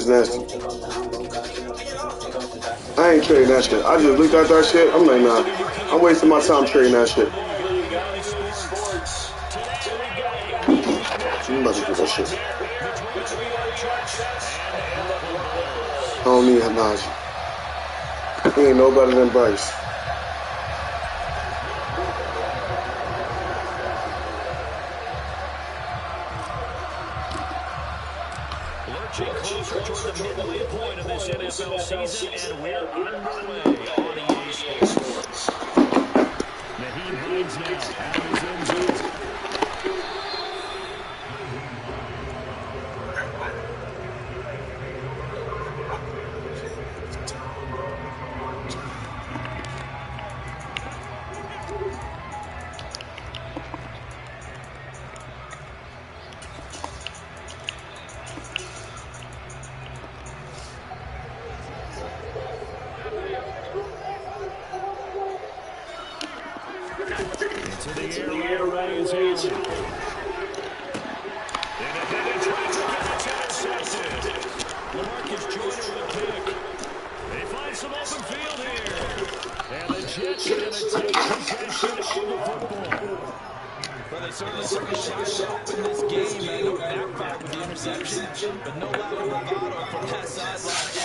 nasty. I ain't trading that shit. I just looked at that shit. I'm like, nah. I'm wasting my time trading that shit. I'm about to do that shit. I don't need Najee. He ain't no better than Bryce. Lurching closer toward the midway point of this NFL season, and we're underway on EA Sports. Naheem Hines now out of his end zone. Into the air, Ryan's in. Independent traffic, and it's intercepted. LaMarcus Joyner with a pick. They find some open field here. And the Jets are going to take possession of the football. Well, they certainly took a shot in this game. They don't backfire with the interception, but no loud bravado from that sideline.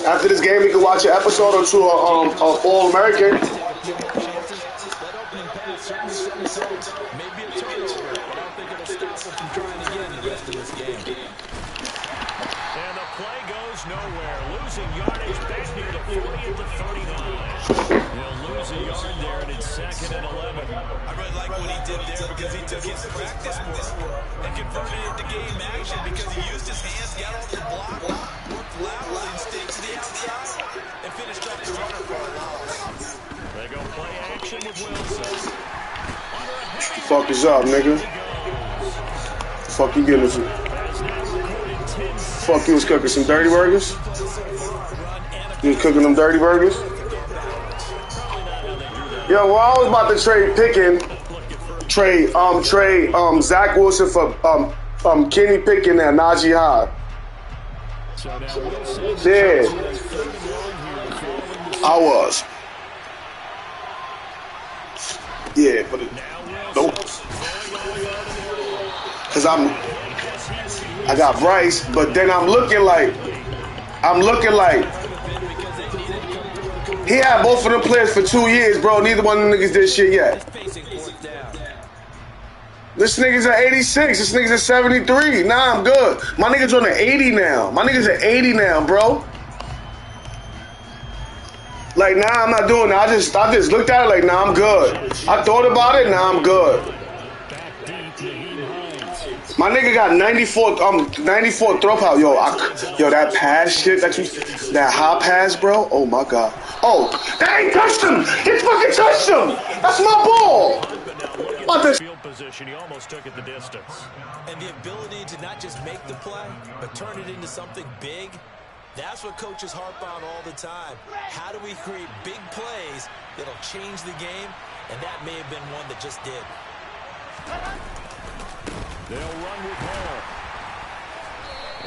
After this game, we can watch an episode or two of All-American. Maybe a turnover, but I don't think it'll stop them from trying again the rest of this game. And the play goes nowhere. Losing yardage back near the 40 at the 39. He'll lose a yard there, and it's 2nd and 11. I really like what he did there because he took his practice work and converted it to game action because he used his hands, got off the block, worked lateral instincts to the outside, and finished off the runner for a loss. They go play action with Wilson. Fuck is up, nigga? Fuck you getting to? Fuck you was cooking some dirty burgers? You was cooking them dirty burgers? Yo, well, I was about to trade Zach Wilson for Kenny Pickett and Najee High. Yeah, I was. Yeah, but nope. Cause I got Bryce, but then I'm looking like he had both of them players for 2 years, bro. Neither one of them niggas did shit yet. This nigga's at 86. This nigga's at 73. Nah, I'm good. My nigga's on the 80 now. My nigga's at 80 now, bro. Like, nah, I'm not doing that. I just looked at it like, nah, I'm good. I thought about it, nah, I'm good. My nigga got 94 throw power. Yo, that pass shit, that high pass, bro. Oh my god. Oh, that ain't touched him. He fucking touched him. That's my ball. Field position, he almost took it the distance. And the ability to not just make the play, but turn it into something big. That's what coaches harp on all the time. How do we create big plays that'll change the game? And that may have been one that just did. They'll run with Hall.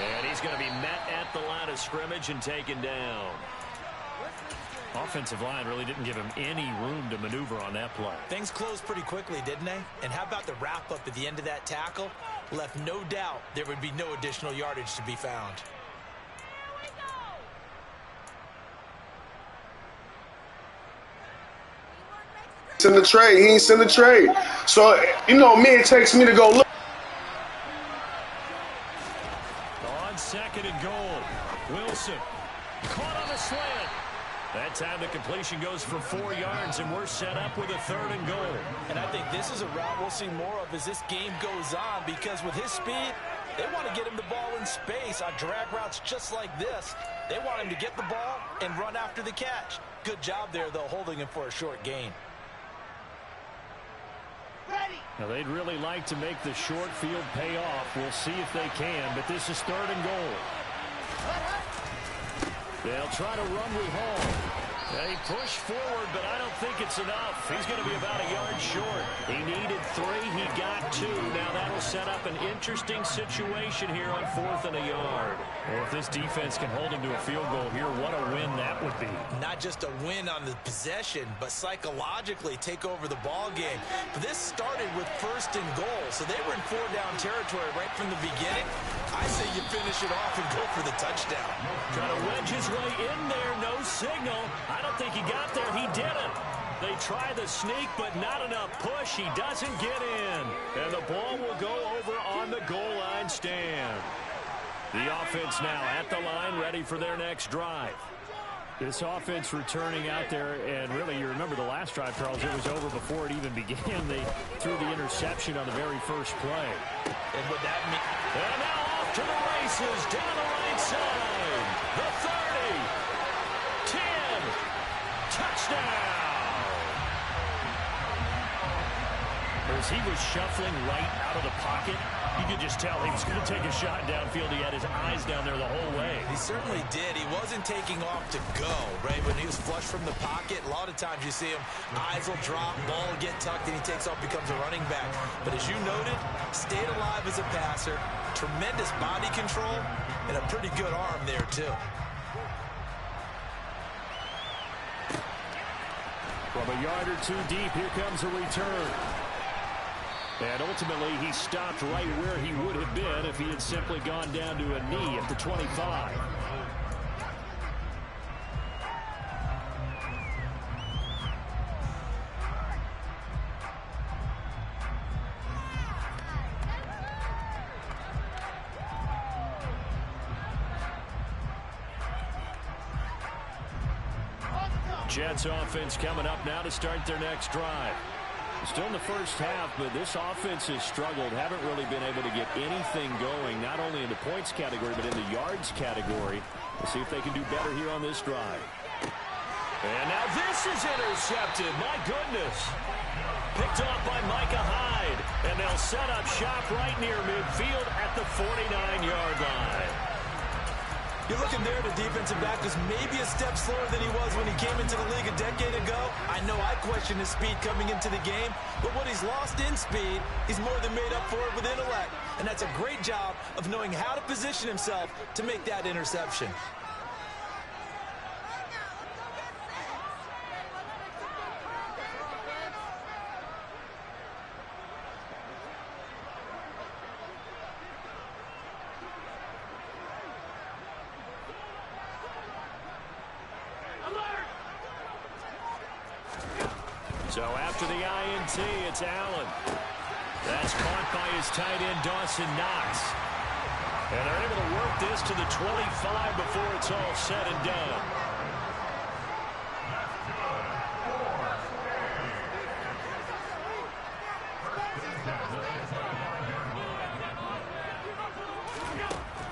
And he's going to be met at the line of scrimmage and taken down. Offensive line really didn't give him any room to maneuver on that play. Things closed pretty quickly, didn't they? And how about the wrap-up at the end of that tackle? Left no doubt there would be no additional yardage to be found. Send the trade. He ain't send the trade. So, you know me, it takes me to go look. On 2nd and goal. Wilson caught on the slant. That time the completion goes for 4 yards, and we're set up with a 3rd and goal. And I think this is a route we'll see more of as this game goes on, because with his speed, they want to get him the ball in space on drag routes just like this. They want him to get the ball and run after the catch. Good job there, though, holding him for a short gain. Now, they'd really like to make the short field pay off. We'll see if they can, but this is 3rd and goal. They'll try to run with Hall. They push forward, but I don't think it's enough. He's going to be about a yard short. He needed 3. He got 2. Now that'll set up an interesting situation here on 4th and a yard. Well, if this defense can hold him to a field goal here, what a win that would be. Not just a win on the possession, but psychologically take over the ball game. But this started with 1st and goal, so they were in 4-down territory right from the beginning. I say you finish it off and go for the touchdown. Trying to wedge his way in there, no signal. I don't think he got there. He didn't. They try the sneak, but not enough push. He doesn't get in. And the ball will go over on the goal line stand. The offense now at the line, ready for their next drive. This offense returning out there, and really, you remember the last drive, Charles, it was over before it even began. They threw the interception on the very first play. And what that means... And now off to the races, down the right side. The 30. 10. Touchdown. As he was shuffling right out of the pocket, you could just tell he was going to take a shot downfield. He had his eyes down there the whole way. He certainly did. He wasn't taking off to go, right? When he was flush from the pocket, a lot of times you see him, eyes will drop, ball will get tucked, and he takes off, becomes a running back. But as you noted, stayed alive as a passer, tremendous body control, and a pretty good arm there, too. From a yard or two deep, here comes a return. And ultimately, he stopped right where he would have been if he had simply gone down to a knee at the 25. Jets offense coming up now to start their next drive. Still in the first half, but this offense has struggled. Haven't really been able to get anything going, not only in the points category, but in the yards category. We'll see if they can do better here on this drive. And now this is intercepted. My goodness. Picked off by Micah Hyde. And they'll set up shop right near midfield at the 49-yard line. You're looking there, the defensive back was maybe a step slower than he was when he came into the league a decade ago. I know I questioned his speed coming into the game, but what he's lost in speed, he's more than made up for it with intellect. And that's a great job of knowing how to position himself to make that interception. So after the INT, it's Allen. That's caught by his tight end, Dawson Knox. And they're able to work this to the 25 before it's all said and done.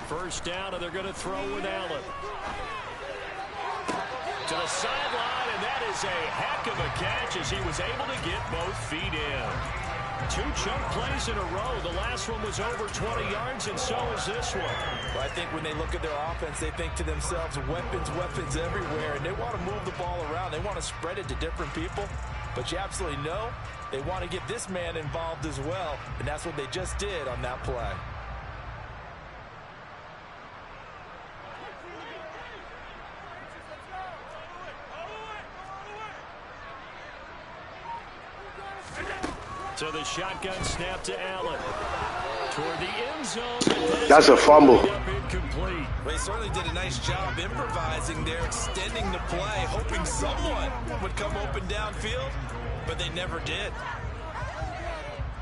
First down, and they're going to throw with Allen. To the sideline, and that is a heck of a catch as he was able to get both feet in. 2 chunk plays in a row. The last one was over 20 yards, and so is this one. Well, I think when they look at their offense, they think to themselves, weapons, weapons everywhere, and they want to move the ball around. They want to spread it to different people, but you absolutely know they want to get this man involved as well, and that's what they just did on that play. So the shotgun snap to Allen. Toward the end zone. That's a fumble. Incomplete. They certainly did a nice job improvising there, extending the play, hoping someone would come open downfield, but they never did.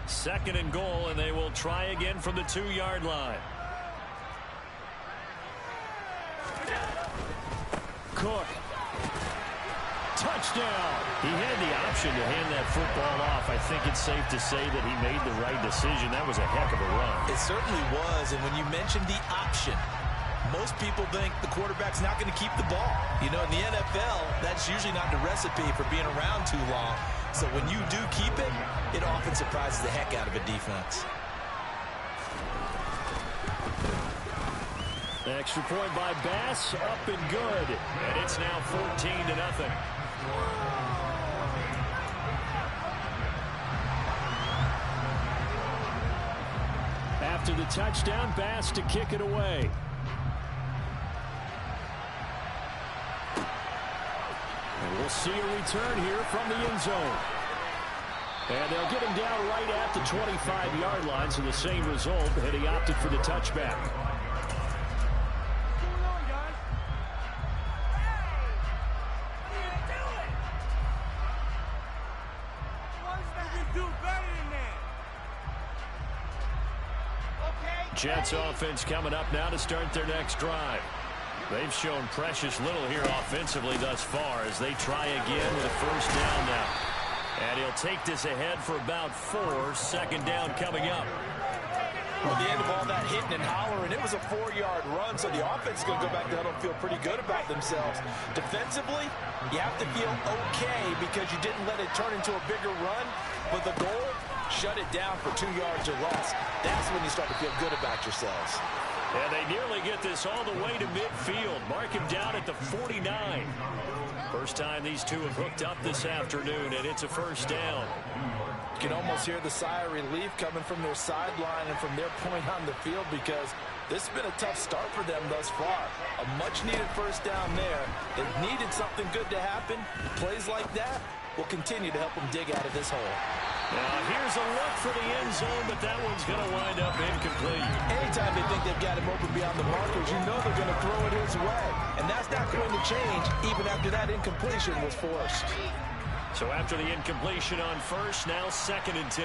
2nd and goal, and they will try again from the 2-yard line. Cook. Touchdown. He had the option to hand that football off. I think it's safe to say that he made the right decision. That was a heck of a run. It certainly was, and when you mentioned the option, most people think the quarterback's not going to keep the ball. You know, in the NFL, that's usually not the recipe for being around too long. So when you do keep it, it often surprises the heck out of a defense. Extra point by Bass, up and good. And it's now 14-0. after the touchdown. Bass to kick it away. And we'll see a return here from the end zone. And they'll get him down right at the 25-yard line, so the same result, and he opted for the touchback. Jets offense coming up now to start their next drive. They've shown precious little here offensively thus far as they try again with a first down now. And he'll take this ahead for about 4. Second down coming up. Well, the end of all that hitting and hollering, it was a 4-yard run, so the offense is going to go back there and feel pretty good about themselves. Defensively, you have to feel okay because you didn't let it turn into a bigger run, but the goal, shut it down for 2 yards or less. That's when you start to feel good about yourselves. And they nearly get this all the way to midfield. Mark him down at the 49. First time these two have hooked up this afternoon, and it's a first down. You can almost hear the sigh of relief coming from their sideline and from their point on the field because this has been a tough start for them thus far. A much-needed first down there. They've needed something good to happen. Plays like that will continue to help them dig out of this hole. Now here's a look for the end zone, but that one's going to wind up incomplete. Anytime they think they've got him open beyond the markers, you know they're going to throw it his way. And that's not going to change even after that incompletion was forced. So after the incompletion on first, now 2nd and 10.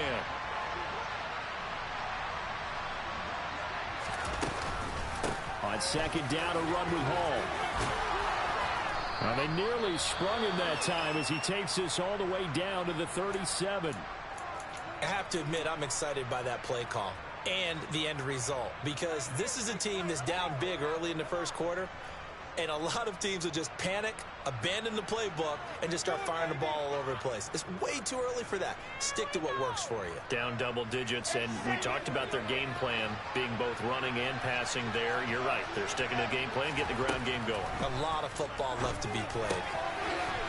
On second down, a run with Hall. Now they nearly sprung him that time as he takes this all the way down to the 37. I have to admit, I'm excited by that play call and the end result because this is a team that's down big early in the first quarter, and a lot of teams will just panic, abandon the playbook, and just start firing the ball all over the place. It's way too early for that. Stick to what works for you. Down double digits, and we talked about their game plan being both running and passing there. You're right. They're sticking to the game plan, getting the ground game going. A lot of football left to be played.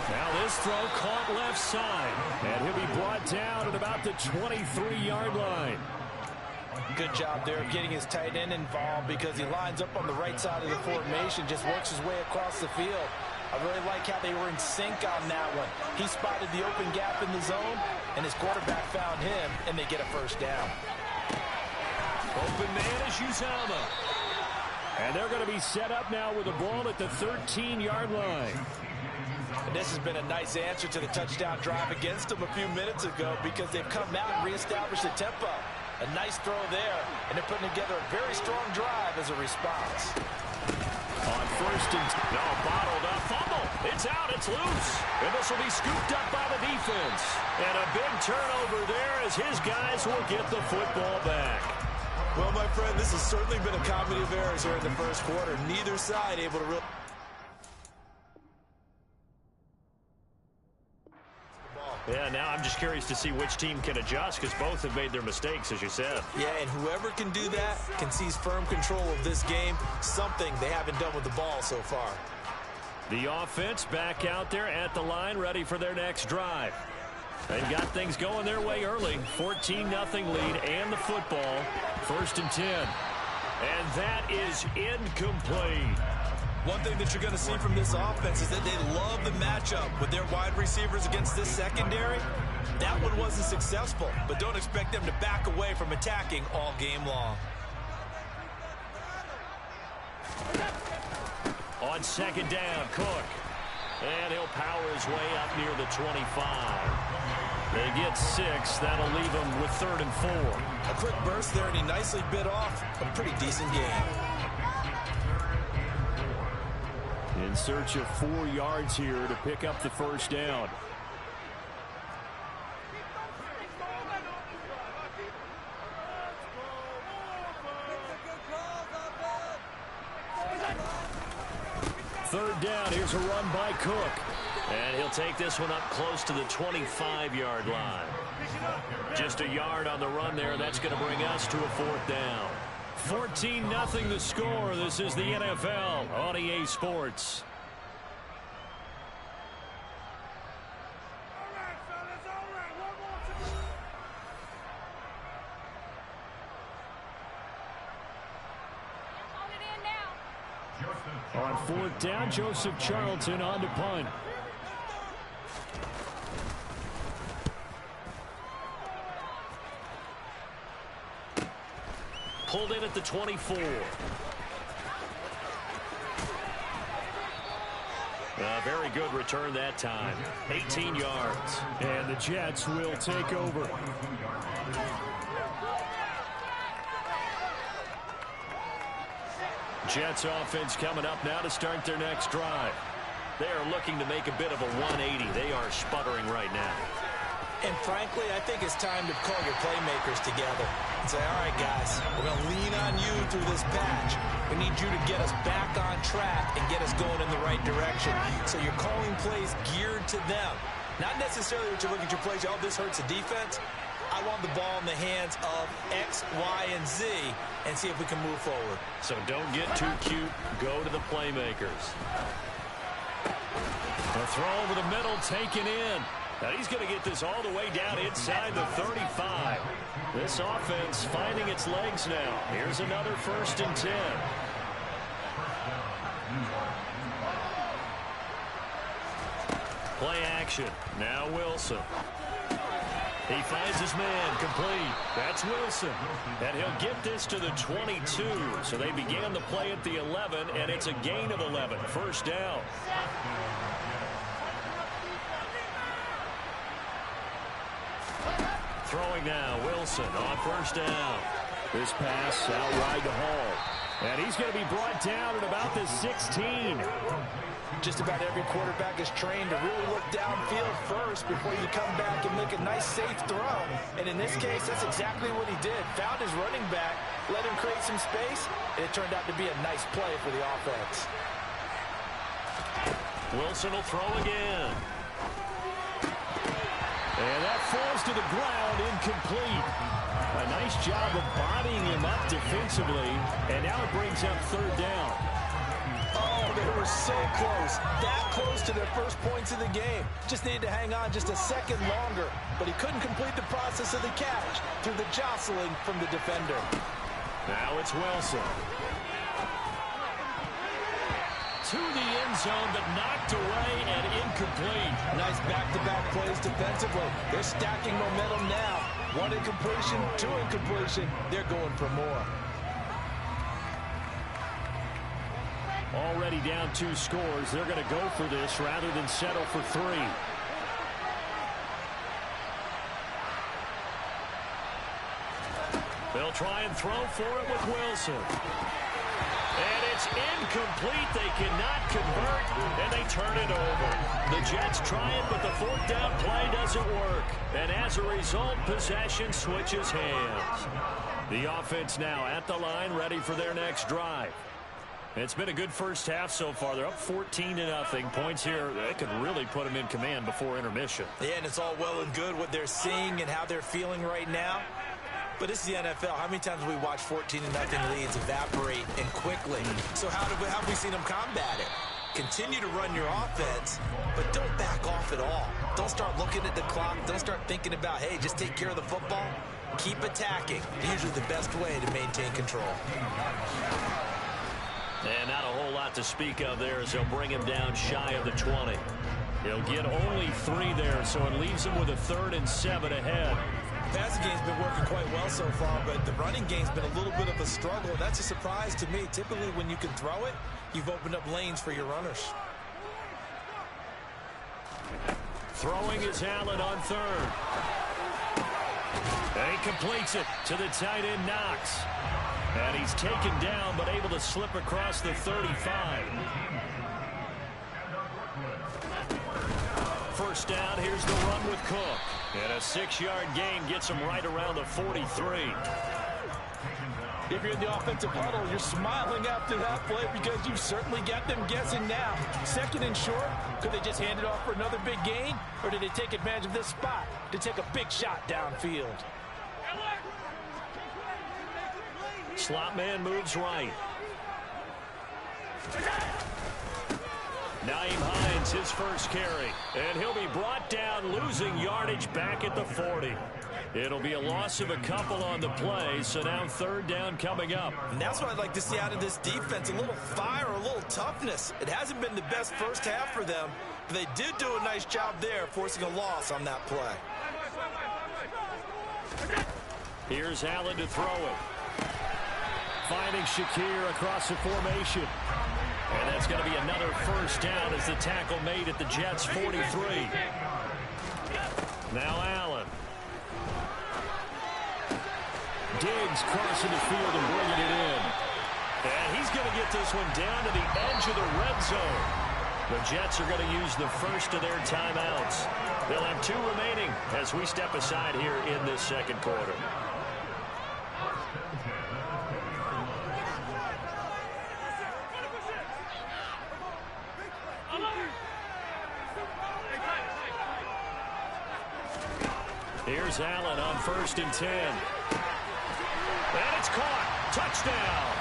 Now this throw caught left side, and he'll be brought down at about the 23-yard line. Good job there of getting his tight end involved because he lines up on the right side of the formation, just works his way across the field. I really like how they were in sync on that one. He spotted the open gap in the zone, and his quarterback found him, and they get a first down. Open man is Uzomah. And they're going to be set up now with the ball at the 13-yard line. And this has been a nice answer to the touchdown drive against them a few minutes ago because they've come out and reestablished the tempo. A nice throw there, and they're putting together a very strong drive as a response. On first and no, bottled up, fumble. It's out, it's loose. And this will be scooped up by the defense. And a big turnover there as his guys will get the football back. Well, my friend, this has certainly been a comedy of errors here in the first quarter. Neither side able to really... Yeah, now I'm just curious to see which team can adjust because both have made their mistakes, as you said. Yeah, and whoever can do that can seize firm control of this game, something they haven't done with the ball so far. The offense back out there at the line, ready for their next drive. They've got things going their way early. 14-0 lead and the football. 1st and 10. And that is incomplete. One thing that you're going to see from this offense is that they love the matchup with their wide receivers against this secondary. That one wasn't successful, but don't expect them to back away from attacking all game long. On second down, Cook. And he'll power his way up near the 25. They get 6. That'll leave them with 3rd and 4. A quick burst there, and he nicely bit off a pretty decent game. In search of 4 yards here to pick up the first down. Third down, here's a run by Cook. And he'll take this one up close to the 25-yard line. Just a yard on the run there, that's going to bring us to a 4th down. 14-0 the score. This is the NFL on EA Sports. On fourth down, Joseph Charlton on to punt. Pulled in at the 24. A very good return that time. 18 yards. And the Jets will take over. Jets offense coming up now to start their next drive. They are looking to make a bit of a 180. They are sputtering right now. And frankly, I think it's time to call your playmakers together and say, all right, guys, we're going to lean on you through this patch. We need you to get us back on track and get us going in the right direction. So you're calling plays geared to them. Not necessarily what you look at your plays, oh, this hurts the defense. I want the ball in the hands of X, Y, and Z and see if we can move forward. So don't get too cute. Go to the playmakers. A throw over the middle taken in. Now he's going to get this all the way down inside the 35. This offense finding its legs now. Here's another 1st and 10. Play action. Now Wilson. He finds his man complete. That's Wilson. And he'll get this to the 22. So they began the play at the 11, and it's a gain of 11. 1st down. Throwing now, Wilson on 1st down. This pass out wide to Hall. And he's going to be brought down at about the 16. Just about every quarterback is trained to really look downfield first before you come back and make a nice, safe throw. And in this case, that's exactly what he did. Found his running back, let him create some space, and it turned out to be a nice play for the offense. Wilson will throw again. And that falls to the ground, incomplete. A nice job of bodying him up defensively, and now it brings up 3rd down. Oh, they were so close. That close to their first points of the game. Just needed to hang on just a second longer, but he couldn't complete the process of the catch through the jostling from the defender. Now it's Wilson. To the end zone, but knocked away and incomplete. Nice back-to-back plays defensively. They're stacking momentum now. 1 incompletion, 2 incompletion. They're going for more. Already down 2 scores. They're going to go for this rather than settle for 3. They'll try and throw for it with Wilson. And it's incomplete. They cannot convert, and they turn it over. The Jets try it, but the 4th down play doesn't work. And as a result, possession switches hands. The offense now at the line, ready for their next drive. It's been a good first half so far. They're up 14-0. Points here, they could really put them in command before intermission. Yeah, and it's all well and good what they're seeing and how they're feeling right now. But this is the NFL. How many times have we watched 14-0 leads evaporate and quickly? So how have we seen them combat it? Continue to run your offense, but don't back off at all. Don't start looking at the clock. Don't start thinking about, hey, just take care of the football. Keep attacking. Usually the best way to maintain control. And not a whole lot to speak of there as they'll bring him down shy of the 20. He'll get only 3 there, so it leaves him with a 3rd and 7 ahead. The passing game's been working quite well so far, but the running game's been a little bit of a struggle. That's a surprise to me. Typically, when you can throw it, you've opened up lanes for your runners. Throwing is Allen on 3rd. And he completes it to the tight end, Knox. And he's taken down, but able to slip across the 35. 1st down, here's the run with Cook. And a 6-yard gain gets him right around the 43. If you're in the offensive huddle, you're smiling after that play because you've certainly got them guessing now. 2nd and short, could they just hand it off for another big gain? Or did they take advantage of this spot to take a big shot downfield? Slot man moves right. Nyheim Hines, his first carry. And he'll be brought down, losing yardage back at the 40. It'll be a loss of a couple on the play, so now third down coming up. And that's what I'd like to see out of this defense, a little fire, a little toughness. It hasn't been the best first half for them, but they did do a nice job there, forcing a loss on that play. Here's Allen to throw it. Finding Shakir across the formation. And that's going to be another first down as the tackle made at the Jets' 43. Now Allen. Diggs crossing the field and bringing it in. And he's going to get this one down to the edge of the red zone. The Jets are going to use the first of their timeouts. They'll have 2 remaining as we step aside here in this second quarter. Here's Allen on 1st and 10. And it's caught. Touchdown.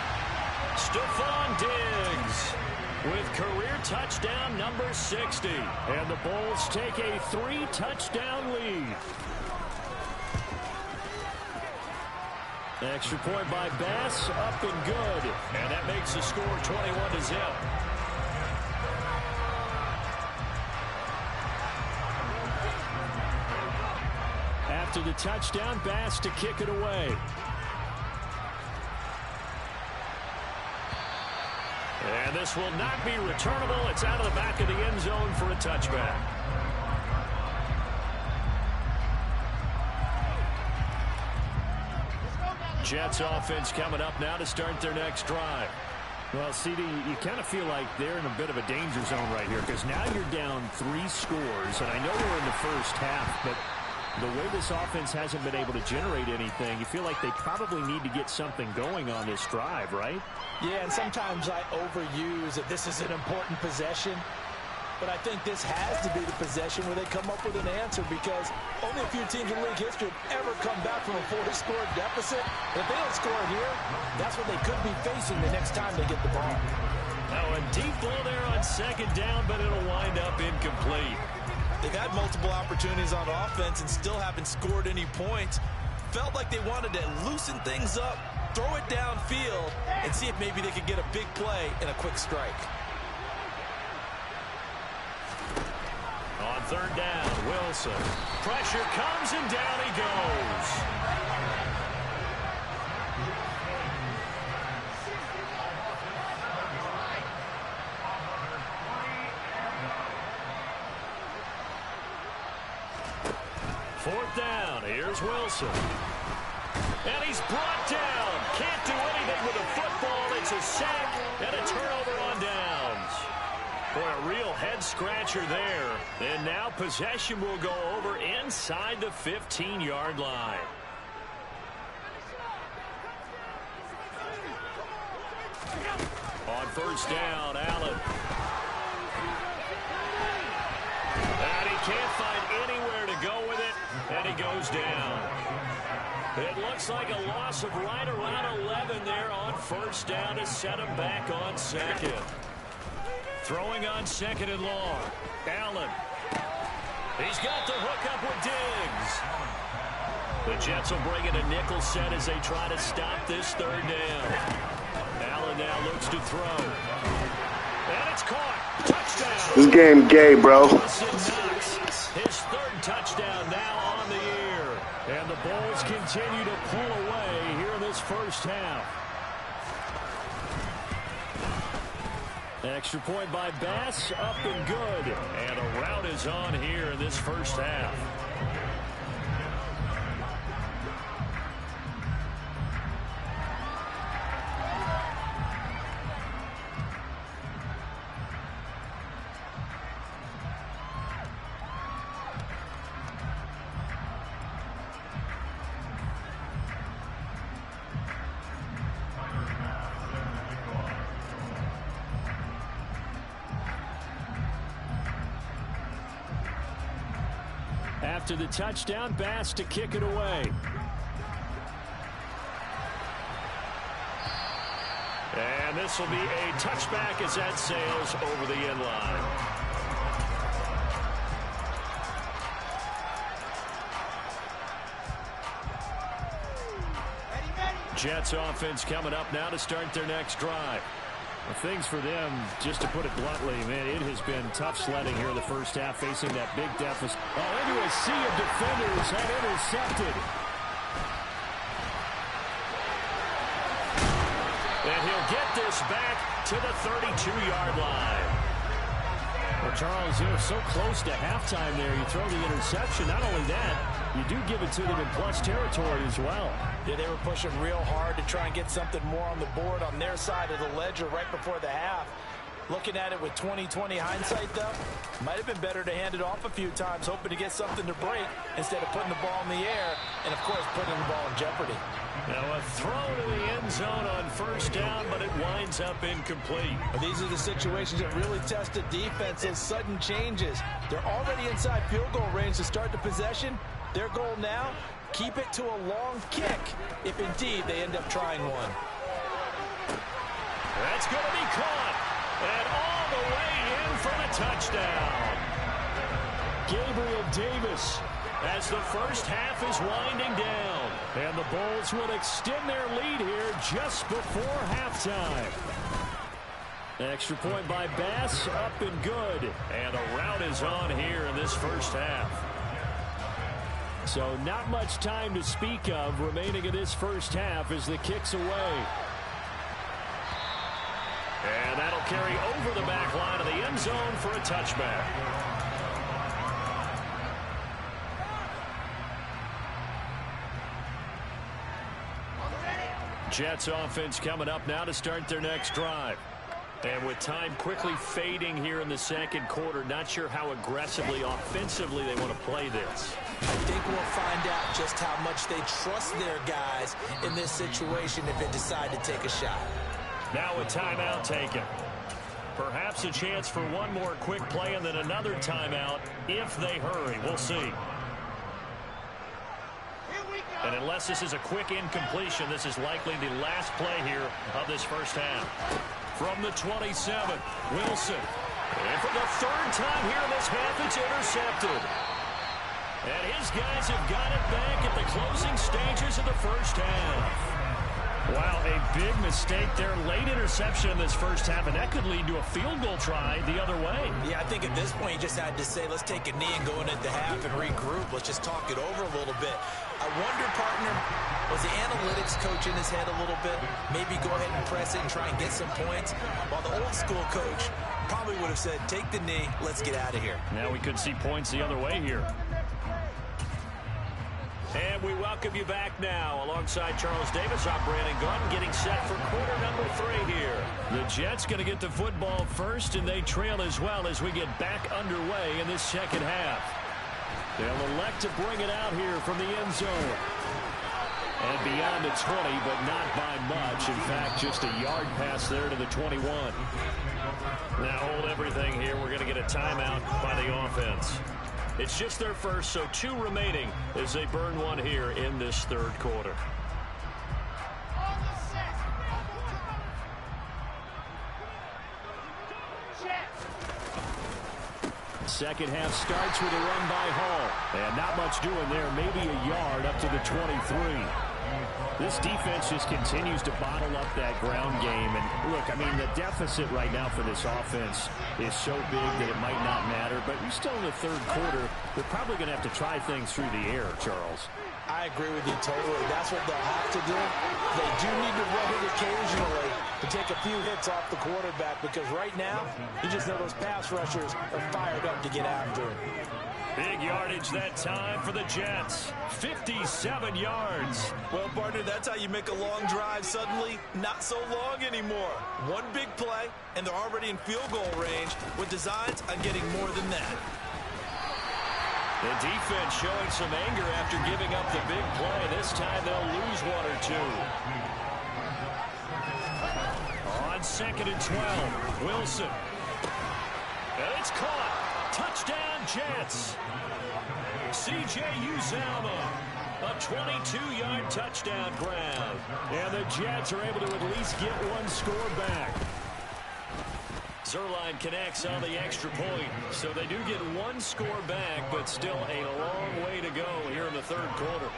Stephon Diggs with career touchdown number 60. And the Bulls take a 3-touchdown lead. Extra point by Bass, up and good. And that makes the score 21-0. After the touchdown, Bass to kick it away. And this will not be returnable. It's out of the back of the end zone for a touchback. Jets offense coming up now to start their next drive. Well, CD, you kind of feel like they're in a bit of a danger zone right here because now you're down 3 scores, and I know we're in the first half, but the way this offense hasn't been able to generate anything, you feel like they probably need to get something going on this drive, right? Yeah, and sometimes I overuse that this is an important possession. But I think this has to be the possession where they come up with an answer because only a few teams in league history have ever come back from a 4-score deficit. If they don't score here, that's what they could be facing the next time they get the ball. Oh, a deep ball there on 2nd down, but it'll wind up incomplete. They've had multiple opportunities on offense and still haven't scored any points. Felt like they wanted to loosen things up, throw it downfield, and see if maybe they could get a big play and a quick strike. On 3rd down, Wilson. Pressure comes and down he goes. Fourth down, here's Wilson. And he's brought down. Can't do anything with the football. It's a sack and a turnover on downs. Boy, a real head-scratcher there. And now possession will go over inside the 15-yard line. On 1st down, Allen. And he can't find anywhere to go with it, and he goes down. It looks like a loss of right around 11 there on 1st down to set him back on 2nd. Throwing on 2nd and long. Allen. He's got the hook up with Diggs. The Jets will bring in a nickel set as they try to stop this 3rd down. Allen now looks to throw. And it's caught. Touchdown. This game gay, bro. His 3rd touchdown now on the year. And the Bulls continue to pull away here in this first half. Extra point by Bass, up and good. And a rout is on here in this first half. After the touchdown, Bass to kick it away. And this will be a touchback as that sails over the end line. Jets offense coming up now to start their next drive. Well, things for them, just to put it bluntly, man, it has been tough sledding here in the first half, facing that big deficit. Oh, into a sea of defenders and intercepted. And he'll get this back to the 32-yard line. Well, Charles, you're so close to halftime there. You throw the interception. Not only that, you do give it to them in plus territory as well. Yeah, they were pushing real hard to try and get something more on the board on their side of the ledger right before the half. Looking at it with 20/20 hindsight, though, might have been better to hand it off a few times, hoping to get something to break instead of putting the ball in the air and, of course, putting the ball in jeopardy. Now a throw to the end zone on first down, but it winds up incomplete. But these are the situations that really test the defense, those sudden changes. They're already inside field goal range to start the possession. Their goal now, keep it to a long kick, if indeed they end up trying one. That's going to be caught. And all the way in for the touchdown. Gabriel Davis as the first half is winding down. And the Bulls will extend their lead here just before halftime. Extra point by Bass, up and good. And a rout is on here in this first half. So not much time to speak of remaining in this first half as the kick's away. And that'll carry over the back line of the end zone for a touchback. Jets offense coming up now to start their next drive. And with time quickly fading here in the second quarter, not sure how aggressively, offensively they want to play this. I think we'll find out just how much they trust their guys in this situation if they decide to take a shot. Now a timeout taken. Perhaps a chance for one more quick play and then another timeout if they hurry. We'll see. And unless this is a quick incompletion, this is likely the last play here of this first half. From the 27, Wilson. And for the third time here in this half, it's intercepted. And his guys have got it back at the closing stages of the first half. Wow, a big mistake there. Late interception in this first half, and that could lead to a field goal try the other way. Yeah, I think at this point you just had to say, let's take a knee and go into the half and regroup. Let's just talk it over a little bit. I wonder, partner, was the analytics coach in his head a little bit? Maybe go ahead and press it and try and get some points? While the old school coach probably would have said, take the knee, let's get out of here. Now we could see points the other way here. And we welcome you back now alongside Charles Davis. I'm Brandon Gaudin getting set for quarter number 3 here. The Jets going to get the football first, and they trail as well as we get back underway in this second half. They'll elect to bring it out here from the end zone. And beyond the 20, but not by much. In fact, just a yard pass there to the 21. Now hold everything here. We're going to get a timeout by the offense. It's just their first, so 2 remaining as they burn one here in this third quarter. Second half starts with a run by Hall. And not much doing there, maybe a yard up to the 23. This defense just continues to bottle up that ground game. And look, I mean, the deficit right now for this offense is so big that it might not matter. But you're still in the third quarter. They're probably going to have to try things through the air, Charles. I agree with you totally. That's what they'll have to do. They do need to run it occasionally to take a few hits off the quarterback, because right now, you just know those pass rushers are fired up to get after him. Big yardage that time for the Jets. 57 yards. Well, partner, that's how you make a long drive suddenly not so long anymore. One big play, and they're already in field goal range with designs on getting more than that. The defense showing some anger after giving up the big play. This time they'll lose 1 or 2. On 2nd and 12, Wilson. And it's caught. Touchdown, Jets. C.J. Uzomah, a 22-yard touchdown grab. And the Jets are able to at least get one score back. Zuerlein connects on the extra point. So they do get one score back, but still a long way to go here in the third quarter.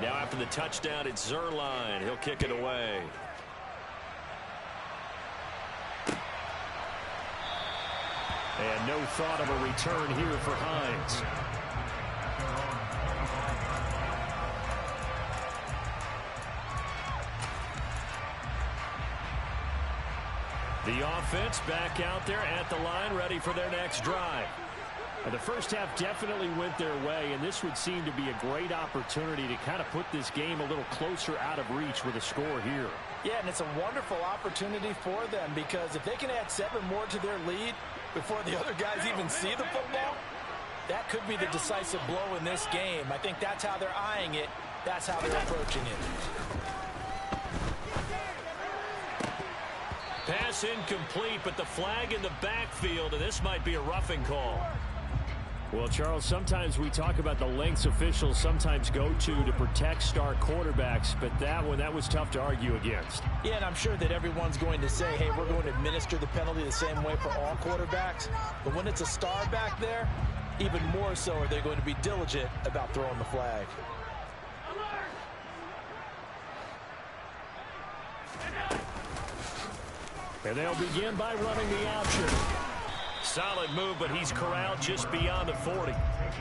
Now after the touchdown, it's Zuerlein. He'll kick it away. And no thought of a return here for Hines. The offense back out there at the line, ready for their next drive. The first half definitely went their way, and this would seem to be a great opportunity to kind of put this game a little closer out of reach with a score here. Yeah, and it's a wonderful opportunity for them, because if they can add 7 more to their lead before the other guys even see the football, that could be the decisive blow in this game. I think that's how they're eyeing it. That's how they're approaching it. Pass incomplete, but the flag in the backfield, and this might be a roughing call. Well, Charles, sometimes we talk about the lengths officials sometimes go to protect star quarterbacks, but that was tough to argue against. Yeah, and I'm sure that everyone's going to say, hey, we're going to administer the penalty the same way for all quarterbacks. But when it's a star back there, even more so are they going to be diligent about throwing the flag. And they'll begin by running the option. Solid move, but he's corralled just beyond the 40.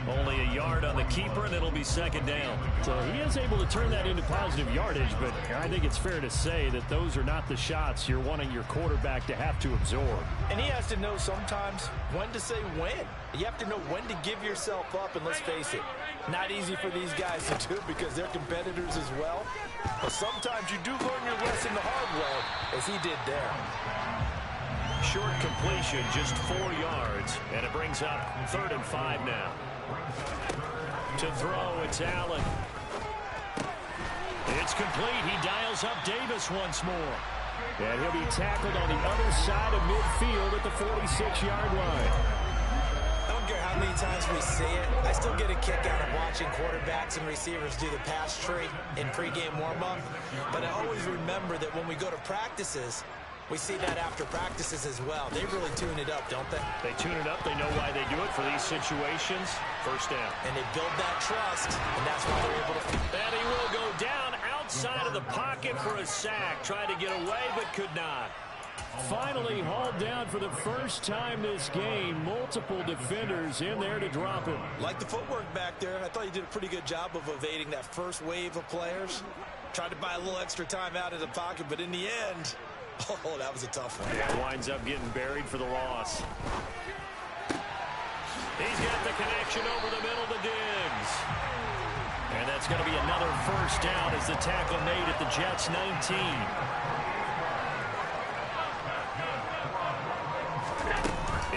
Only a yard on the keeper, and it'll be second down. So he is able to turn that into positive yardage, but I think it's fair to say that those are not the shots you're wanting your quarterback to have to absorb. And he has to know sometimes when to say when. You have to know when to give yourself up, and let's face it, not easy for these guys to do because they're competitors as well. But sometimes you do learn your lesson the hard way, as he did there. Short completion, just 4 yards, and it brings up 3rd and 5 now. To throw, it's Allen. It's complete. He dials up Davis once more. And he'll be tackled on the other side of midfield at the 46-yard line. I don't care how many times we see it, I still get a kick out of watching quarterbacks and receivers do the pass tree in pregame warm-up. But I always remember that when we go to practices, we see that after practices as well. They really tune it up, don't they? They tune it up. They know why they do it for these situations. First down. And they build that trust, and that's why they're able to. And he will go down outside of the pocket for a sack. Tried to get away, but could not. Finally hauled down for the first time this game. Multiple defenders in there to drop him. Like the footwork back there, I thought he did a pretty good job of evading that first wave of players. Tried to buy a little extra time out of the pocket, but in the end, oh, that was a tough one. Yeah, winds up getting buried for the loss. He's got the connection over the middle to Diggs. And that's going to be another first down as the tackle made at the Jets' 19.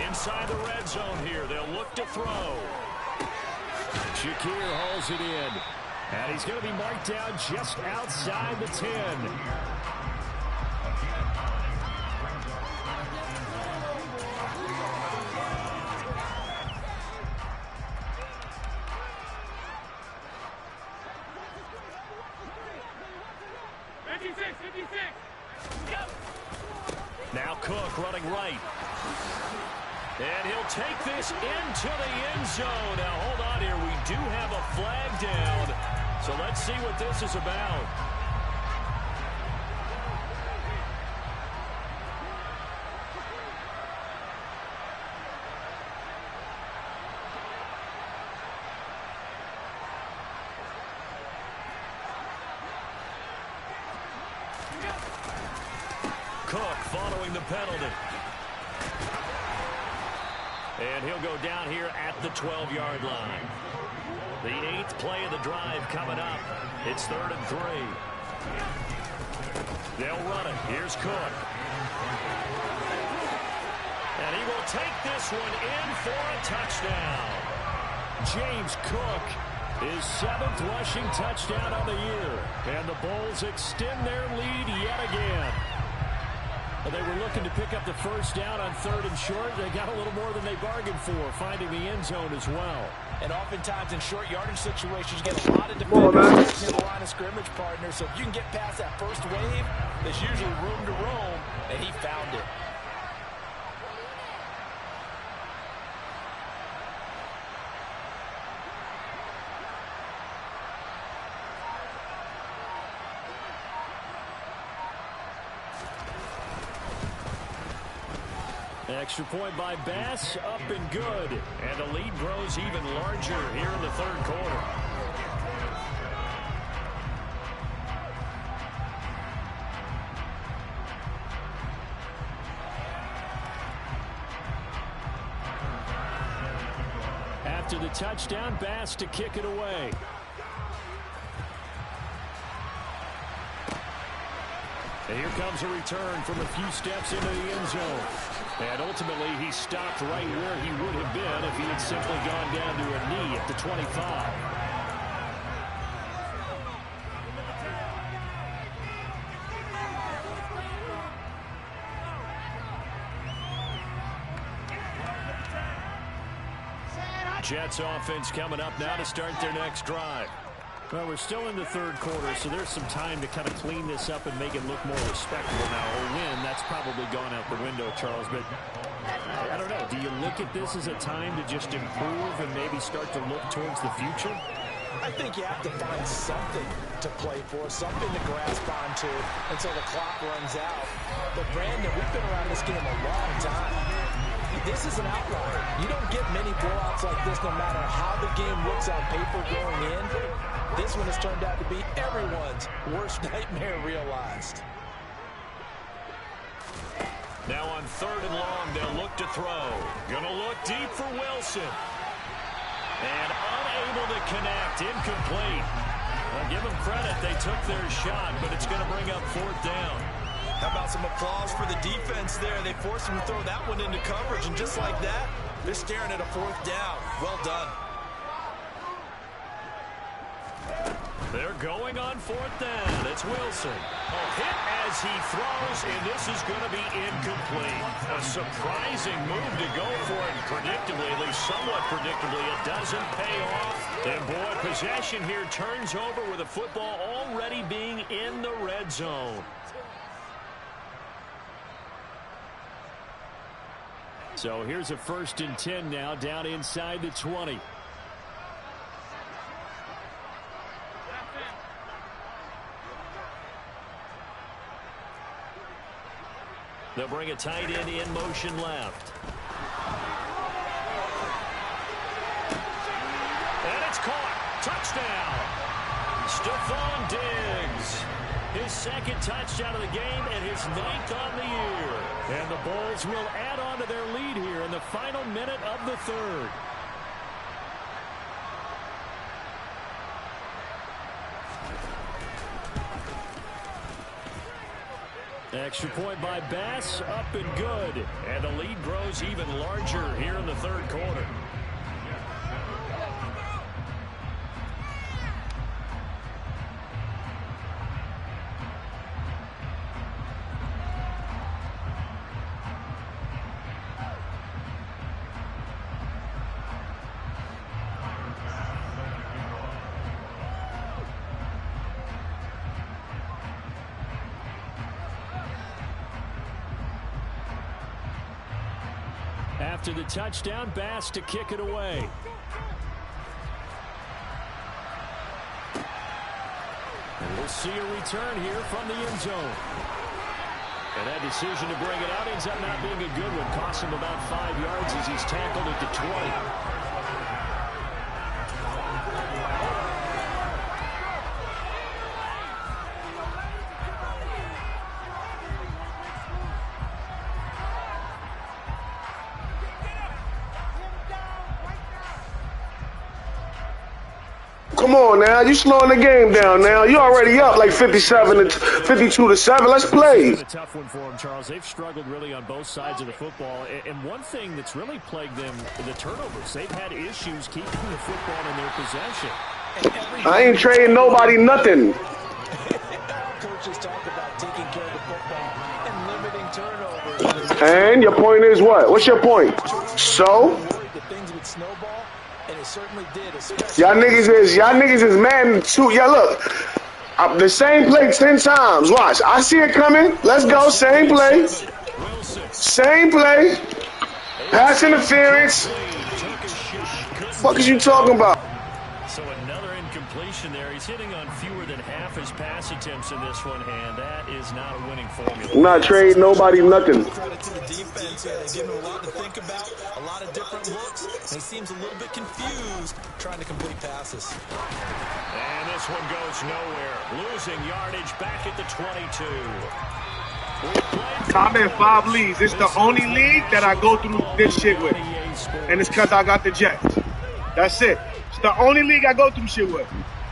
Inside the red zone here, they'll look to throw. Shakir hauls it in. And he's going to be marked down just outside the 10. Now Cook running right. And he'll take this into the end zone. Now, hold on here. We do have a flag down. So let's see what this is about. Cook following the penalty. And he'll go down here at the 12-yard line. The 8th play of the drive coming up. It's 3rd and 3. They'll run it. Here's Cook. And he will take this one in for a touchdown. James Cook, his 7th rushing touchdown on the year. And the Bulls extend their lead yet again. Well, they were looking to pick up the first down on 3rd and short. They got a little more than they bargained for, finding the end zone as well. And oftentimes in short yardage situations, you get a lot of defenders near the line of scrimmage partner. So if you can get past that first wave, there's usually room to roam, and he found it. Extra point by Bass, up and good. And the lead grows even larger here in the third quarter. After the touchdown, Bass to kick it away. And here comes a return from a few steps into the end zone. And ultimately, he stopped right where he would have been if he had simply gone down to a knee at the 25. Jets offense coming up now to start their next drive. Well, we're still in the third quarter, so there's some time to kind of clean this up and make it look more respectable now. A win, that's probably gone out the window, Charles, but I don't know. Do you look at this as a time to just improve and maybe start to look towards the future? I think you have to find something to play for, something to grasp onto until the clock runs out. But, Brandon, we've been around this game a long time. This is an outlier. You don't get many blowouts like this no matter how the game looks on paper going in. This one has turned out to be everyone's worst nightmare realized. Now on 3rd and long, they'll look to throw. Gonna look deep for Wilson. And unable to connect, incomplete. Well, give them credit, they took their shot, but it's gonna bring up 4th down. How about some applause for the defense there? They forced him to throw that one into coverage, and just like that, they're staring at a 4th down. Well done. They're going on 4th down. It's Wilson. A hit as he throws, and this is going to be incomplete. A surprising move to go for it. Predictably, at least somewhat predictably, it doesn't pay off. And boy, possession here turns over with the football already being in the red zone. So here's a 1st and 10 now, down inside the 20. They'll bring a tight end in motion left. And it's caught. Touchdown. Stephon Diggs. His 2nd touchdown of the game and his 9th on the year. And the Bulls will add on to their lead here in the final minute of the 3rd. Extra point by Bass, up and good. And the lead grows even larger here in the 3rd quarter. After the touchdown, Bass to kick it away. And we'll see a return here from the end zone. And that decision to bring it out ends up not being a good one. Costs him about 5 yards as he's tackled at the 20. Come on now, you slowing the game down now. You already up like 52-7. Let's play. It's been a tough one for them, Charles. They've struggled really on both sides of the football. And one thing that's really plagued them, the turnovers. They've had issues keeping the football in their possession. I ain't trading nobody nothing. Coaches talk about taking care of the football and limiting turnovers. And your point is what? What's your point? So? The things would snowball, and it certainly did. Y'all niggas is mad too. Yeah, look. The same play 10 times. Watch. I see it coming. Let's go. Same play. Same play. Pass interference. What is you talking about? So another incompletion there. He's hitting on fewer than half his pass attempts in this one, and that is not a winning formula. Not trade nobody nothing. Credit to the defense here. They give him a lot to think about, a lot of different looks, and he seems a little bit confused trying to complete passes. And this one goes nowhere. Losing yardage back at the 22. I'm in 5 leagues. It's the only league that I go through this shit with. And it's because I got the Jets. That's it. It's the only league I go through shit with.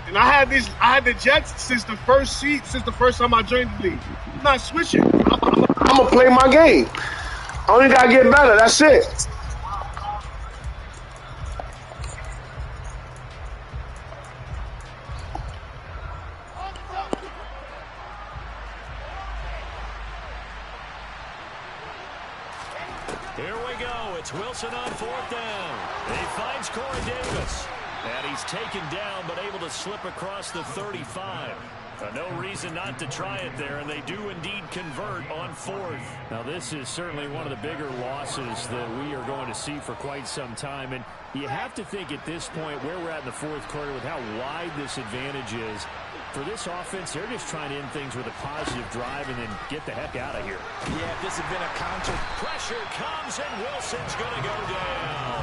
And I had the Jets since the first time I joined the league. I'm not switching. I'm gonna play my game. I only gotta get better. That's it. Here we go. It's Wilson on 4th down. He finds Corey Davis. And he's taken down, but able to slip across the 35. No reason not to try it there, and they do indeed convert on 4th. Now, this is certainly one of the bigger losses that we are going to see for quite some time. And you have to think at this point where we're at in the 4th quarter with how wide this advantage is. For this offense, they're just trying to end things with a positive drive and then get the heck out of here. Yeah, if this had been a counter. Pressure comes, and Wilson's going to go down.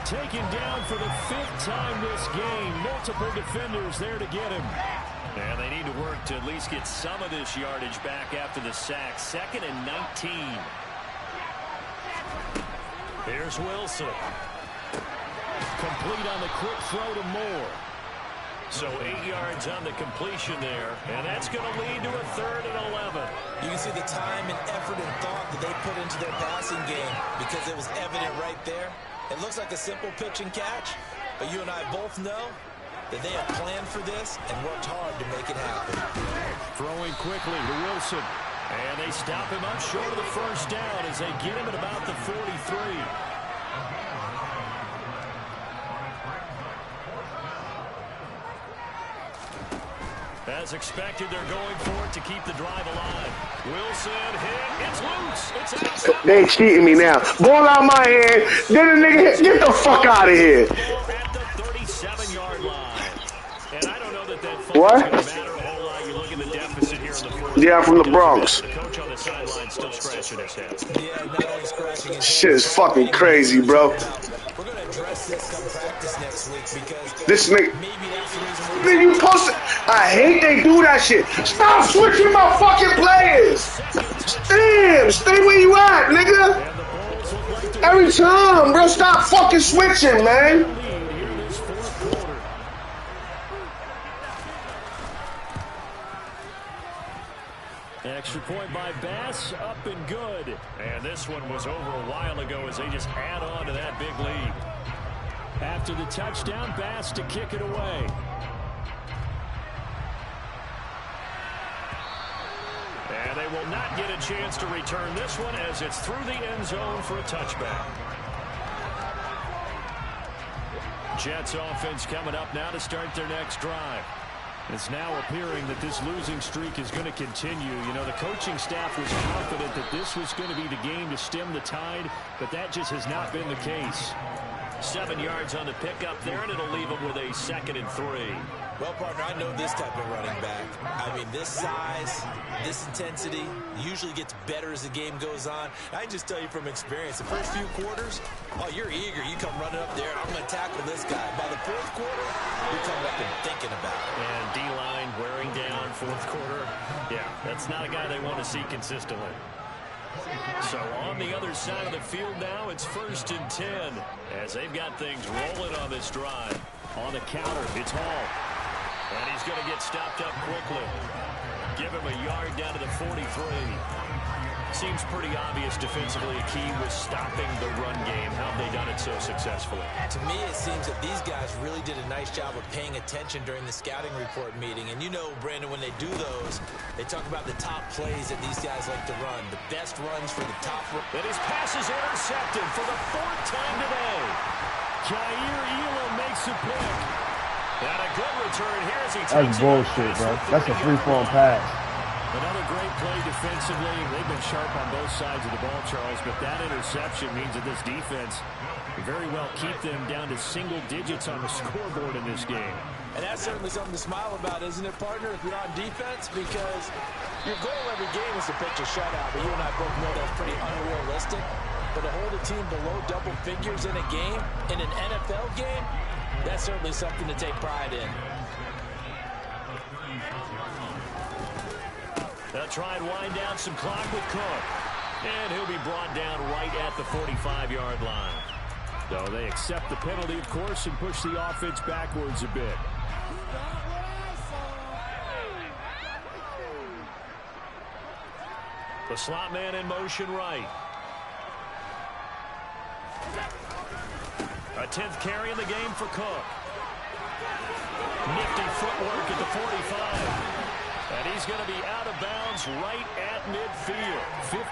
Taken down for the 5th time this game. Multiple defenders there to get him. And they need to work to at least get some of this yardage back after the sack. 2nd and 19. Here's Wilson. Complete on the quick throw to Moore. So 8 yards on the completion there. And that's going to lead to a 3rd and 11. You can see the time and effort and thought that they put into their passing game because it was evident right there. It looks like a simple pitch and catch, but you and I both know that they have planned for this and worked hard to make it happen. Throwing quickly to Wilson. And they stop him up short of the 1st down as they get him at about the 43. As expected, they're going for it to keep the drive alive. Wilson hit. It's loose. It's out. They cheating me now. Ball out my hand. Then the nigga hit. Get the fuck out of here. At the 37-yard line. And I don't know that What? going to matter a whole lot. You look at the deficit here in the 4th. Yeah, I'm from the Bronx. The coach on the sideline still scratching his head. Yeah, not only scratching his Shit is fucking crazy, bro. We're going to address this come practice next week because This nigga. maybe that's the reason we're Nigga, you posted. I hate they do that shit. Stop switching my fucking players. Damn, stay where you at, nigga. Every time, bro. Stop fucking switching, man. Extra point by Bass, up and good. And this one was over a while ago as they just add on to that big lead. After the touchdown, Bass to kick it away. And they will not get a chance to return this one as it's through the end zone for a touchback. Jets offense coming up now to start their next drive. It's now appearing that this losing streak is going to continue. You know, the coaching staff was confident that this was going to be the game to stem the tide, but that just has not been the case. 7 yards on the pickup there, and it'll leave them with a 2nd and 3. Well, partner, I know this type of running back. I mean, this size, this intensity usually gets better as the game goes on. I can just tell you from experience, the first few quarters, oh, you're eager. You come running up there, I'm going to tackle this guy. By the 4th quarter, you're coming up and thinking about it. And D-line wearing down 4th quarter. Yeah, that's not a guy they want to see consistently. So on the other side of the field now, it's 1st and 10 as they've got things rolling on this drive. On the counter, it's Hall. And he's going to get stopped up quickly. Give him a yard down to the 43. Seems pretty obvious defensively a key was stopping the run game. How have they done it so successfully? To me, it seems that these guys really did a nice job of paying attention during the scouting report meeting. And you know, Brandon, when they do those, they talk about the top plays that these guys like to run, the best runs for the top. And his pass is intercepted for the 4th time today. Jair Elam makes a pick. And a good return here as he takes That's bullshit, bro. That's a free-form pass. Another great play defensively. They've been sharp on both sides of the ball, Charles, but that interception means that this defense can very well keep them down to single digits on the scoreboard in this game. And that's certainly something to smile about, isn't it, partner, if you're on defense? Because your goal every game is to pitch a shutout, but you and I both know that's pretty unrealistic. But to hold a team below double figures in a game, in an NFL game, that's certainly something to take pride in. They'll try and wind down some clock with Cook. And he'll be brought down right at the 45-yard line. So they accept the penalty, of course, and push the offense backwards a bit. The slot man in motion right. A 10th carry in the game for Cook. Nifty footwork at the 45. And he's going to be out of bounds right at midfield.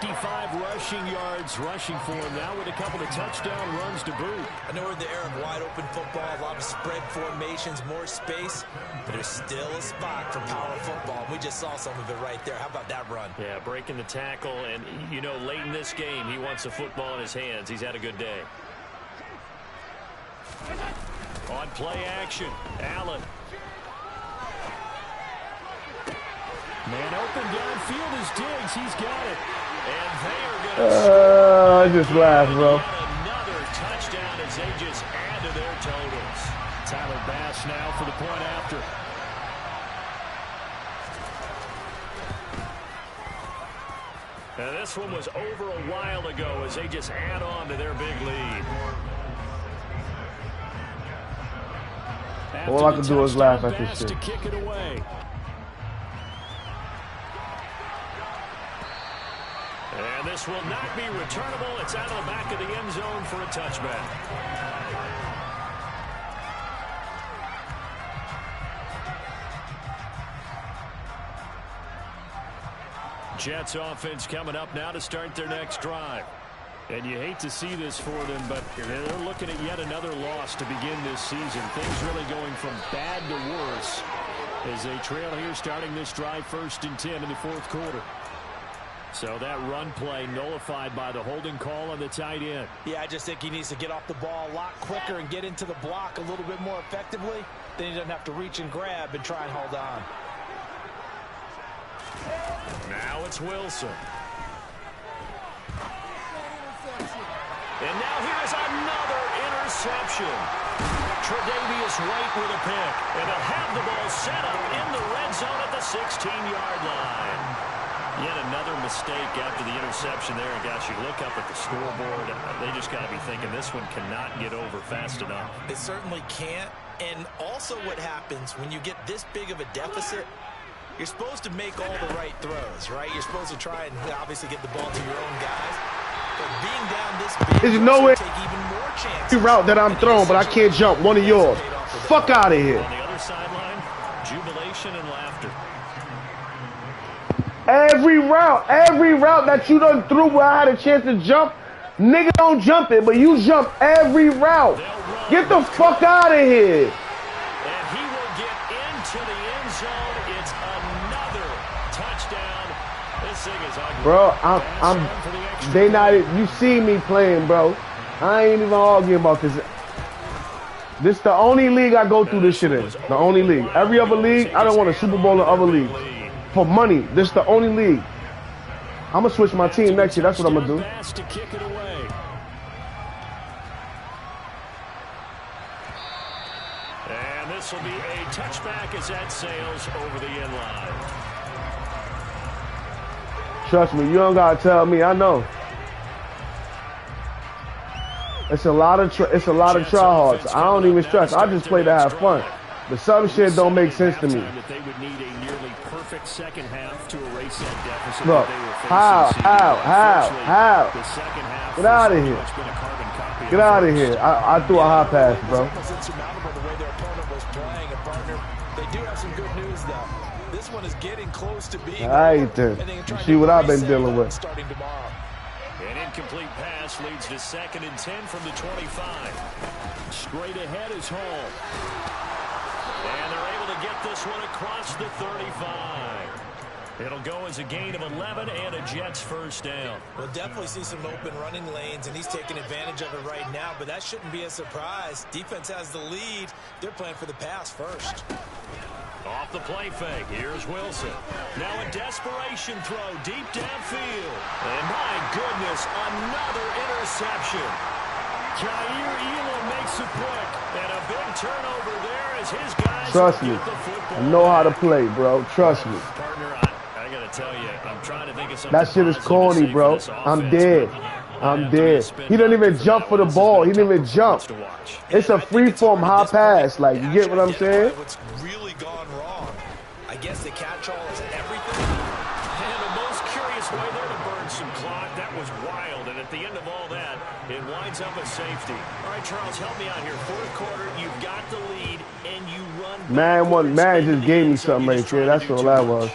55 rushing yards rushing for him now with a couple of touchdown runs to boot. I know we're in the era of wide-open football, a lot of spread formations, more space, but there's still a spot for power football. We just saw some of it right there. How about that run? Yeah, breaking the tackle, and, you know, late in this game, he wants the football in his hands. He's had a good day. On play action, Allen. Man open downfield is Diggs. He's got it. And they are going to I just laughed, bro. Another touchdown as they just add to their totals. Tyler Bass now for the point after. Now this one was over a while ago as they just add on to their big lead. All I can do is laugh at this shit. To kick it away. And this will not be returnable. It's out of the back of the end zone for a touchback. Jets offense coming up now to start their next drive. And you hate to see this for them, but they're looking at yet another loss to begin this season. Things really going from bad to worse as they trail here starting this drive 1st and 10 in the 4th quarter. So that run play nullified by the holding call on the tight end. Yeah, I just think he needs to get off the ball a lot quicker and get into the block a little bit more effectively. Then he doesn't have to reach and grab and try and hold on. Now it's Wilson. And now here's another interception. Tre'Davious White with a pick. And they'll have the ball set up in the red zone at the 16-yard line. Yet another mistake after the interception there. And gosh, you look up at the scoreboard, they just got to be thinking this one cannot get over fast enough. It certainly can't. And also what happens when you get this big of a deficit, you're supposed to make all the right throws, right? You're supposed to try and obviously get the ball to your own guys. But being down this big, there's no way take even more chances. Every route that I'm throwing, but I can't jump. One of yours. Fuck out of here. On the other sideline, jubilation and laughter. Every route that you done threw where I had a chance to jump, nigga don't jump it, but you jump every route. Get the fuck out of here. And he will get into the end zone. It's another touchdown. This thing is ugly. Bro, they not, you see me playing, bro. I ain't even arguing about this. This the only league I go through this shit in. The only league. Every other league, I don't want a Super Bowl in other leagues. For money, this is the only league. I'm gonna switch my team next year. That's what I'm gonna do. To kick it away. And this will be a touchback as that sails over the end line. Trust me, you don't gotta tell me. I know. It's a lot of tryhards. I don't even stress. I just play to have fun. But some shit don't make sense to me. They would need a nearly perfect second half to erase that deficit. Look, how? The second half. Get out of here. Get out of here. I threw a high pass, bro. It's insurmountable the way their opponent was playing, and partner, they do have some good news though. This one is getting close to being. I ain't there. You see what I've been dealing with. Starting tomorrow. An incomplete pass leads to 2nd and 10 from the 25. Straight ahead is Hall. And they're able to get this one across the 35. It'll go as a gain of 11 and a Jets first down. We'll definitely see some open running lanes, and he's taking advantage of it right now, but that shouldn't be a surprise. Defense has the lead. They're playing for the pass first. Off the play fake, here's Wilson. Now a desperation throw deep downfield. And my goodness, another interception. Jair Elam makes it quick, and a big turnover there as his guys Trust me. get the football. I know how to play, bro. Trust me. Partner, I got to tell you, I'm trying to think of something. That shit is positive to corny, say bro. for this I'm offense, dead. but I'm dead. He doesn't even jump for the ball. He didn't even jump. to watch. It's a free-form high pass. Like, you get what I'm saying? What's really gone wrong? I guess the catch-all is everything. And the most curious way there to burn some clock. That was wild. And at the end of all that, it winds up a safety. All right, Charles, help me out here. Fourth quarter, you've got the lead, and you run. Man just gave me something right there. That's all that was.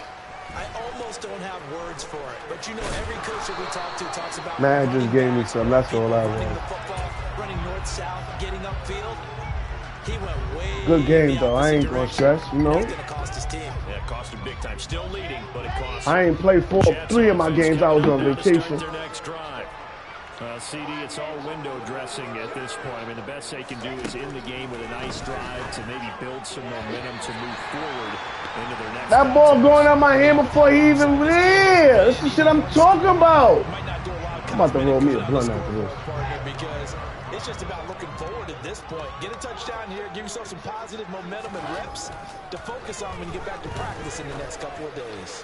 I almost don't have words for it, but you know every coach that we talk to talks about. Man just gave me something. That's all that running was. the football, running north-south, getting upfield. He went way. Good game, the though. I ain't opposite gonna direction. stress, you know. That's gonna cost his team. Yeah, it cost him big time. Still leading, but it cost. I ain't played three of my games. I was on vacation. Their next drive. CD, it's all window dressing at this point. I mean, the best they can do is in the game with a nice drive to maybe build some momentum to move forward into their next. That ball going out my hand before he even there. That's the shit I'm talking about. Might not do a lot of I'm about to roll me a blunt cosmetic after this. partner, because it's just about looking forward at this point. Get a touchdown here, give yourself some positive momentum and reps to focus on when you get back to practice in the next couple of days.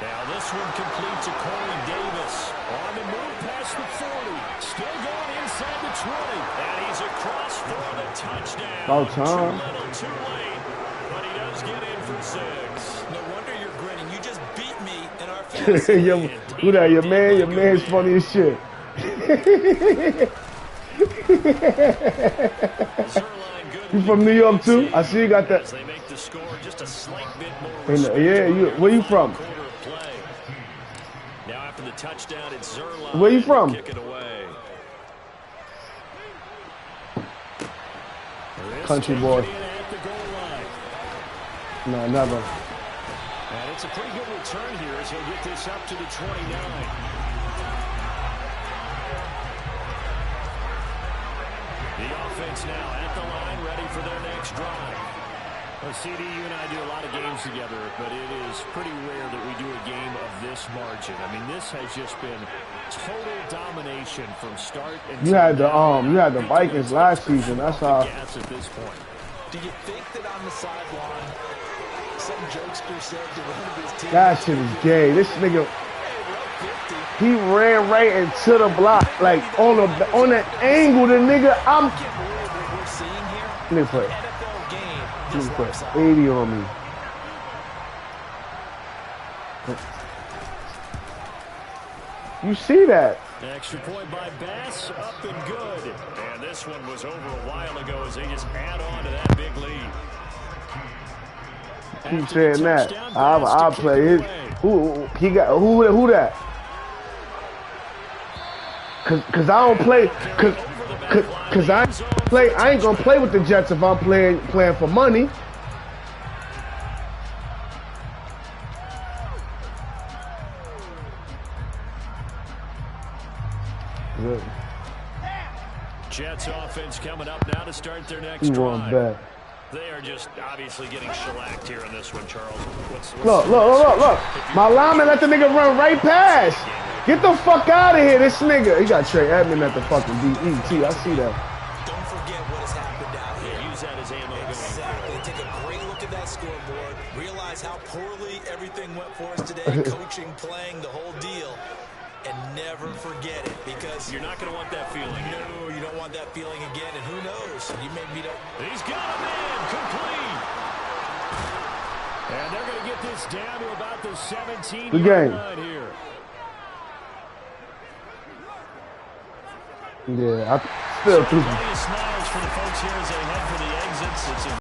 Now this one complete to Corey Davis. On the move past the 40. Still going inside the 20. And he's across for the touchdown. About time. Too little, too late. But he does get in for 6. No wonder you're grinning. You just beat me in our fantasy. Who that? Your man? Your man's funny as shit. You from New York too? I see you got that. They make the score just a slight bit more. Where you from? Now after the touchdown, it's Zerline. Where you from? Kick it away. Country boy. No, never. And it's a pretty good return here as he'll get this up to the 29. The offense now at the line, ready for their next drive. Well, CD, you and I do a lot of games together, but it is pretty rare that we do a game of this margin. I mean, this has just been total domination from start and You had the Vikings last season. That's how. at this point. Do you think that on the sideline, some jokester said to one of his teammates, That shit is gay. This nigga, he ran right into the block, like on the angle. The nigga, what we're seeing here? Let me put NFL game just looks 80 on me. You see that? Extra point by Bass, up and good. And this one was over a while ago as they just add on to that big lead. Keep saying that. I'll play his. Who that? Cause I don't play. Cause I ain't gonna play with the Jets if I'm playing for money. Good. Jets offense coming up now to start their next You want drive. back. They are just obviously getting shellacked here in this one, Charles. Look. My lineman let the nigga run right past. Get the fuck out of here, this nigga. He got Trey Edmond at the fucking DET. I see that. Don't forget what has happened out here. Use that as ammo. Exactly. Take a great look at that scoreboard. Realize how poorly everything went for us today. Coaching, playing, the whole deal. And never forget it, because You're not going to want that feeling. no, you don't want that feeling again. And who knows? You may meet up. He's got a man complete. And they're going to get this down to about the 17-yard line here. Yeah, I still Plenty of smiles for the folks here as they head for the exits. It's a